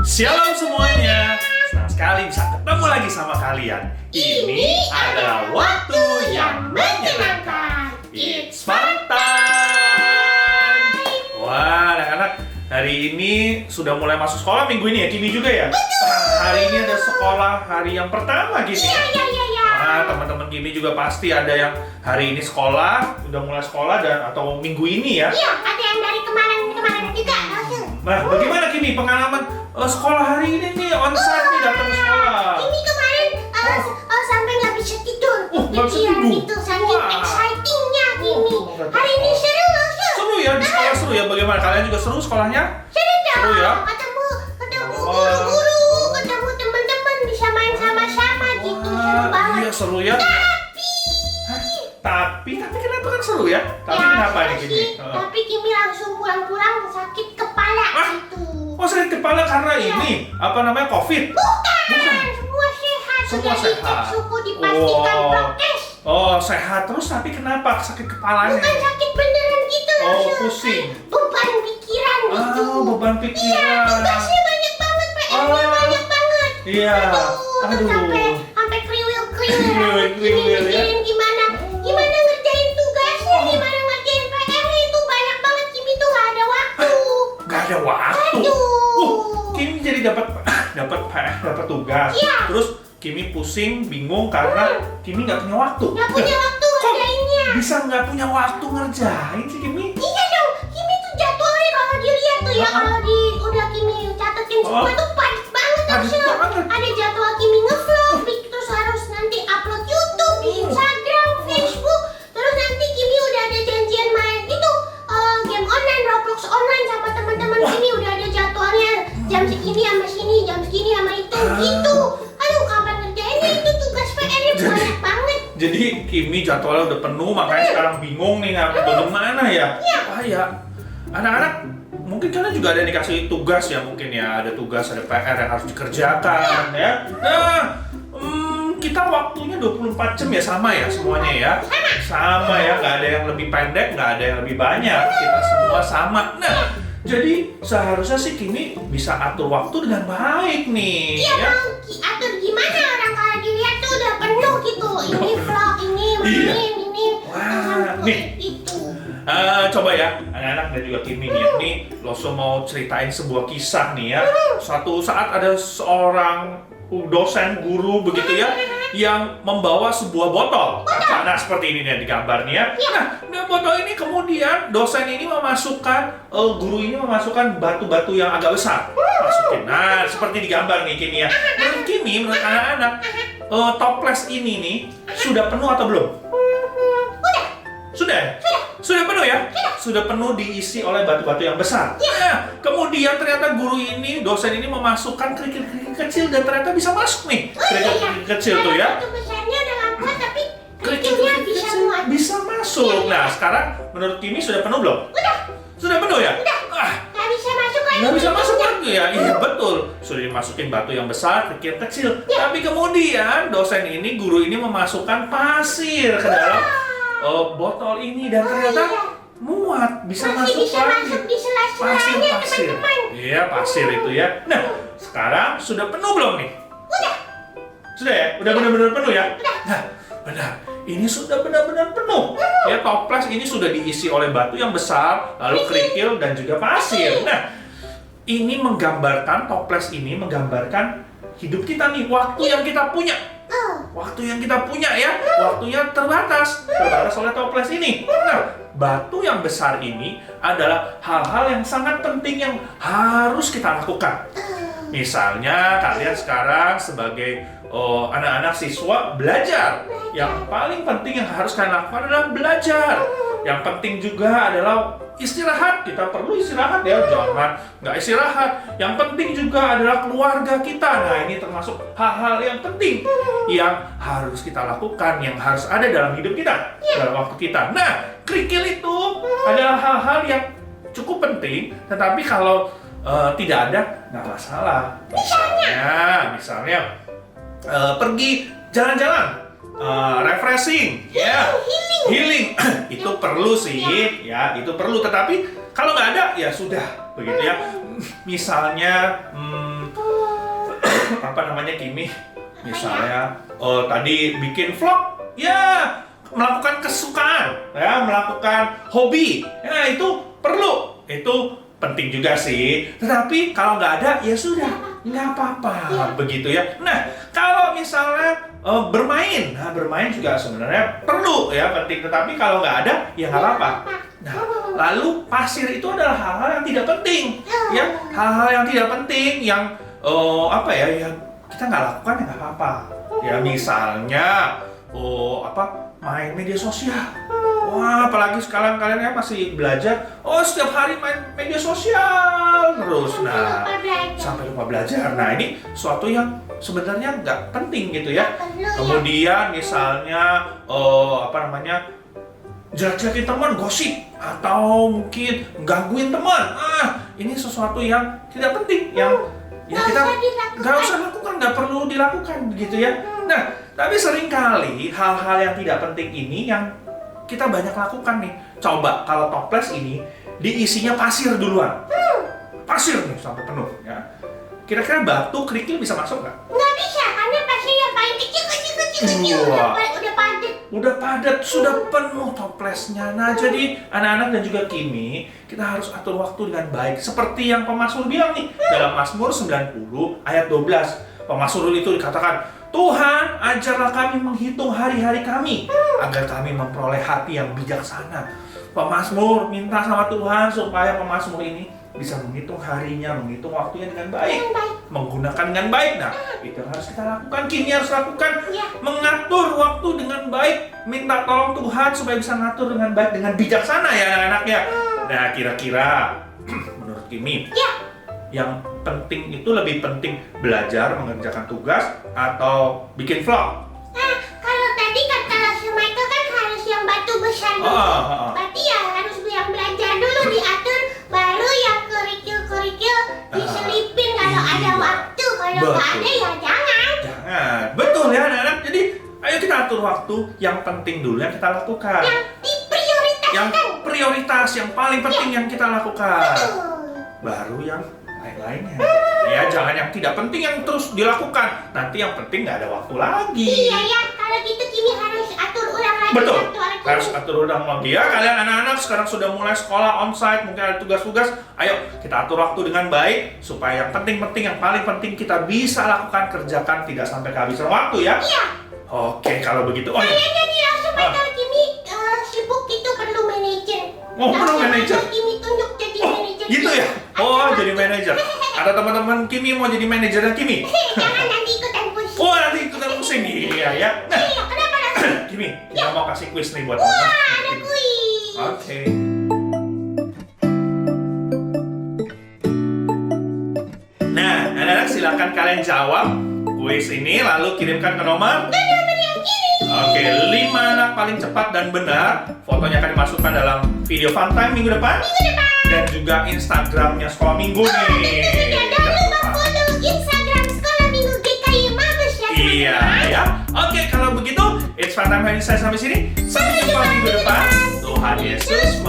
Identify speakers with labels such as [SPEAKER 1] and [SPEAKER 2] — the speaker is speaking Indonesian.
[SPEAKER 1] Shalom semuanya, senang sekali bisa ketemu lagi sama kalian. Ini adalah waktu yang menyenangkan. It's fun time. Wah, anak-anak, hari ini sudah mulai masuk sekolah minggu ini ya, Kimi juga ya? Hari ini ada sekolah hari yang pertama Kimi.
[SPEAKER 2] Iya.
[SPEAKER 1] Nah, teman-teman Kimi juga pasti ada yang hari ini sekolah, udah mulai sekolah dan atau minggu ini ya.
[SPEAKER 2] Iya, ada yang dari kemarin juga.
[SPEAKER 1] Nah, bagaimana Kimi pengalaman sekolah hari ini nih, onsite nih datang ke sekolah?
[SPEAKER 2] Ini kemarin sampai nggak bisa tidur.
[SPEAKER 1] Nggak bisa tidur?
[SPEAKER 2] Itu saking excitingnya Kimi. Hari ini seru.
[SPEAKER 1] Seru ya, di sekolah seru ya. Bagaimana, kalian juga seru sekolahnya?
[SPEAKER 2] Seru dong.
[SPEAKER 1] Seru ya?
[SPEAKER 2] Ketemu guru-guru, ketemu teman-teman, bisa main sama-sama gitu. Seru banget.
[SPEAKER 1] Iya, seru ya. Tapi kenapa kan seru ya? Tapi
[SPEAKER 2] Ya,
[SPEAKER 1] kenapa nih
[SPEAKER 2] sih.
[SPEAKER 1] Kimi?
[SPEAKER 2] Tapi Kimi langsung pulang-pulang sakit kepala gitu.
[SPEAKER 1] Oh, sakit kepala karena ini apa namanya, COVID?
[SPEAKER 2] Bukan. Semua sehat.
[SPEAKER 1] Semua
[SPEAKER 2] Sudah dicek
[SPEAKER 1] sehat.
[SPEAKER 2] suhu, dipastikan
[SPEAKER 1] Oh.
[SPEAKER 2] prokes.
[SPEAKER 1] Oh, sehat terus, tapi kenapa sakit kepalanya?
[SPEAKER 2] Bukan sakit beneran gitu
[SPEAKER 1] Oh,
[SPEAKER 2] langsung.
[SPEAKER 1] pusing.
[SPEAKER 2] Beban pikiran gitu.
[SPEAKER 1] Oh, beban
[SPEAKER 2] Iya,
[SPEAKER 1] pikiran.
[SPEAKER 2] tugasnya banyak banget, PR-nya banyak banget.
[SPEAKER 1] Iya.
[SPEAKER 2] Aduh, sampai kriwil
[SPEAKER 1] Kriwil,
[SPEAKER 2] Ini
[SPEAKER 1] ya.
[SPEAKER 2] mikirin gimana ngerjain tugasnya, gimana ngerjain PR-nya, itu banyak banget. Kimi tuh nggak ada waktu.
[SPEAKER 1] Gak ada waktu.
[SPEAKER 2] Aduh.
[SPEAKER 1] Kimi jadi dapat tugas.
[SPEAKER 2] Iya.
[SPEAKER 1] Terus Kimi pusing, bingung karena Kimi nggak punya waktu.
[SPEAKER 2] Nggak punya waktu
[SPEAKER 1] Kok
[SPEAKER 2] ngerjainnya.
[SPEAKER 1] bisa nggak punya waktu ngerjain sih Kimi?
[SPEAKER 2] Iya dong, Kimi tuh jadwalnya kalau dilihat tuh ya, kalau udah Kimi catetin semua tuh padat banget.
[SPEAKER 1] Padat
[SPEAKER 2] Tasya.
[SPEAKER 1] banget.
[SPEAKER 2] Ada jadwal Kimi ngevlog, terus harus nanti upload YouTube, Instagram, Facebook, terus nanti Kimi udah ada janjian main itu game online, Roblox online sama teman-teman Kimi, udah ada jadwalnya jam segini sama sini, jam segini sama itu, gitu. Aduh, kapan ngerjainnya itu tugas PR-nya banyak banget.
[SPEAKER 1] Jadi Kimi jadwalnya udah penuh, makanya sekarang bingung nih bagaimana ya. Wah ya, anak-anak mungkin kalian juga ada yang dikasih tugas ya, mungkin ya ada tugas, ada PR yang harus dikerjakan ya. Nah, kita waktunya 24 jam ya, sama ya semuanya ya. Sama ya, nggak ada yang lebih pendek, nggak ada yang lebih banyak. Kita semua sama. Nah, jadi seharusnya sih Kimi bisa atur waktu dengan baik nih.
[SPEAKER 2] Iya,
[SPEAKER 1] Ya.
[SPEAKER 2] mau atur gimana orang kalau dilihat tuh udah penuh gitu. Ini vlog, ini
[SPEAKER 1] Iya.
[SPEAKER 2] ini.
[SPEAKER 1] Wah, nih.
[SPEAKER 2] Itu.
[SPEAKER 1] Coba ya, anak-anak dan juga Kimi nih Loso mau ceritain sebuah kisah nih ya. Suatu saat ada seorang dosen guru begitu ya, yang membawa sebuah botol. Nah, seperti ini nih di gambar nih ya. Nah, botol ini kemudian dosen ini memasukkan, guru ini memasukkan batu-batu yang agak besar. Masukin. Nah, seperti di gambar nih Kimi ya. Menurut Kimi, menurut anak-anak, toples ini nih sudah penuh atau belum? Sudah penuh ya? Sudah penuh diisi oleh batu-batu yang besar. Nah, kemudian ternyata guru ini, dosen ini memasukkan kerikil-kerikil kecil dan ternyata bisa masuk nih. Kerikil-kerikil kecil tuh ya.
[SPEAKER 2] Batu besarnya udah nggak kuat, tapi
[SPEAKER 1] Kerikil-kerikil
[SPEAKER 2] kerikilnya bisa
[SPEAKER 1] kecil
[SPEAKER 2] muat.
[SPEAKER 1] bisa masuk. Nah, sekarang menurut Kimi sudah penuh belum? Sudah penuh ya?
[SPEAKER 2] Nggak bisa masuk lagi.
[SPEAKER 1] Nggak bisa masuk lagi ya? Iya betul. Sudah dimasukin batu yang besar, kerikil kecil. Tapi kemudian dosen ini, guru ini memasukkan pasir ke dalam botol ini dan ternyata muat, bisa
[SPEAKER 2] Masih
[SPEAKER 1] masuk
[SPEAKER 2] bisa
[SPEAKER 1] lagi.
[SPEAKER 2] masuk di sela-selanya, teman-teman.
[SPEAKER 1] Iya, pasir itu ya. Nah, sekarang sudah penuh belum nih? Sudah ya? Udah benar-benar penuh ya? Nah, benar. Ini sudah benar-benar penuh. Ya, toples ini sudah diisi oleh batu yang besar, lalu kerikil dan juga pasir. Nah, ini menggambarkan, toples ini menggambarkan hidup kita nih, waktu yang kita punya. Waktu yang kita punya ya, waktunya terbatas oleh toples ini. Nah, batu yang besar ini adalah hal-hal yang sangat penting yang harus kita lakukan. Misalnya kalian sekarang sebagai anak-anak siswa belajar. Yang paling penting yang harus kalian lakukan adalah belajar. Yang penting juga adalah istirahat. Kita perlu istirahat ya, jangan nggak istirahat. Yang penting juga adalah keluarga kita. Nah, ini termasuk hal-hal yang penting yang harus kita lakukan, yang harus ada dalam hidup kita, dalam waktu kita. Nah, kerikil itu adalah hal-hal yang cukup penting, tetapi kalau tidak ada, nggak masalah. Misalnya pergi jalan-jalan, refreshing, ya, healing, itu perlu sih, ya, itu perlu. Tetapi kalau nggak ada, ya sudah, begitu ya. misalnya apa namanya Kimi? Misalnya tadi bikin vlog, ya melakukan kesukaan, ya melakukan hobi, ya itu perlu, itu penting juga sih. Tetapi kalau nggak ada, ya sudah, nggak apa-apa, begitu ya. Nah, kalau misalnya bermain, nah bermain juga sebenarnya perlu ya, penting. Tetapi kalau nggak ada, ya nggak apa-apa. Nah, lalu pasir itu adalah hal-hal yang tidak penting, ya hal-hal yang tidak penting, yang apa ya, yang kita nggak lakukan ya nggak apa-apa. Ya misalnya, main media sosial. Wah, apalagi sekarang kalian ya masih belajar, setiap hari main media sosial terus. Nah, sampai lupa belajar. Nah, ini suatu yang sebenarnya nggak penting gitu ya. Kemudian misalnya, jelek-jelekin teman, gosip, atau mungkin gangguin teman. Ini sesuatu yang tidak penting, yang kita nggak usah lakukan, nggak perlu dilakukan begitu ya. Nah, tapi seringkali hal-hal yang tidak penting ini yang kita banyak lakukan nih. Coba kalau toples ini diisinya pasir duluan. Pasir nih sampai penuh ya. Kira-kira batu, kerikil bisa masuk nggak?
[SPEAKER 2] Nggak bisa, karena pasir yang paling kecil
[SPEAKER 1] udah padat, sudah penuh toplesnya. Nah, jadi anak-anak dan juga Kimi, kita harus atur waktu dengan baik. Seperti yang pemazmur bilang nih, dalam Mazmur 90 ayat 12. Pemazmur itu dikatakan, Tuhan, ajarlah kami menghitung hari-hari kami, agar kami memperoleh hati yang bijaksana. Pemazmur minta sama Tuhan supaya pemazmur ini bisa menghitung harinya, menghitung waktunya dengan baik, menggunakan dengan baik. Nah, itu yang harus kita lakukan. Kimi harus lakukan, mengatur waktu dengan baik, minta tolong Tuhan supaya bisa ngatur dengan baik, dengan bijaksana ya anak-anak ya. Nah, kira-kira menurut Kimi, yang penting itu lebih penting belajar, mengerjakan tugas, atau bikin vlog?
[SPEAKER 2] Kalau tadi kata Michael kan harus yang batu besar dulu. Berarti ya harus yang belajar dulu diatur, baru yang kerikil-kerikil diselipin kalau ada waktu. Kalau nggak ada ya jangan.
[SPEAKER 1] Jangan, betul ya anak-anak. Jadi ayo kita atur waktu, yang penting dulu yang kita lakukan.
[SPEAKER 2] Yang diprioritaskan.
[SPEAKER 1] Yang prioritas, yang paling penting yang kita lakukan.
[SPEAKER 2] Betul.
[SPEAKER 1] Baru yang lain-lainnya. Ya, jangan yang tidak penting yang terus dilakukan. Nanti yang penting nggak ada waktu lagi.
[SPEAKER 2] Iya ya, kalau gitu Kimi harus atur ulang lagi.
[SPEAKER 1] Betul, harus atur ulang lagi ya. Kalian anak-anak sekarang sudah mulai sekolah onsite, mungkin ada tugas-tugas. Ayo kita atur waktu dengan baik supaya yang penting-penting, yang paling penting kita bisa lakukan, kerjakan, tidak sampai kehabisan waktu ya.
[SPEAKER 2] Iya.
[SPEAKER 1] Oke, kalau begitu.
[SPEAKER 2] Kayaknya nih langsung kalau Kimi sibuk itu perlu manajer.
[SPEAKER 1] Perlu manajer.
[SPEAKER 2] Kimi tunjuk jadi manajer.
[SPEAKER 1] Gitu ya? Jadi manajer. Ada teman-teman Kimi mau jadi manajernya Kimi?
[SPEAKER 2] Jangan nanti ikutan pusing.
[SPEAKER 1] Nanti ikutan pusing. Iya ya. Nah,
[SPEAKER 2] iya, kenapa langsung?
[SPEAKER 1] Kimi, kita mau kasih kuis nih buat
[SPEAKER 2] Wah, ada kuis.
[SPEAKER 1] Oke. Nah, anak-anak silakan kalian jawab kuis ini lalu kirimkan ke nomor
[SPEAKER 2] yang ini.
[SPEAKER 1] Oke, 5 anak paling cepat dan benar. Fotonya akan dimasukkan dalam video fun time minggu depan. Dan juga Instagramnya Sekolah Minggu nih.
[SPEAKER 2] Jangan lupa follow Instagram Sekolah Minggu GKI Mabes ya.
[SPEAKER 1] Iya ya. Oke, kalau begitu, it's fun time hari ini saya sampai sini. Sampai jumpa minggu depan. Tuhan Yesus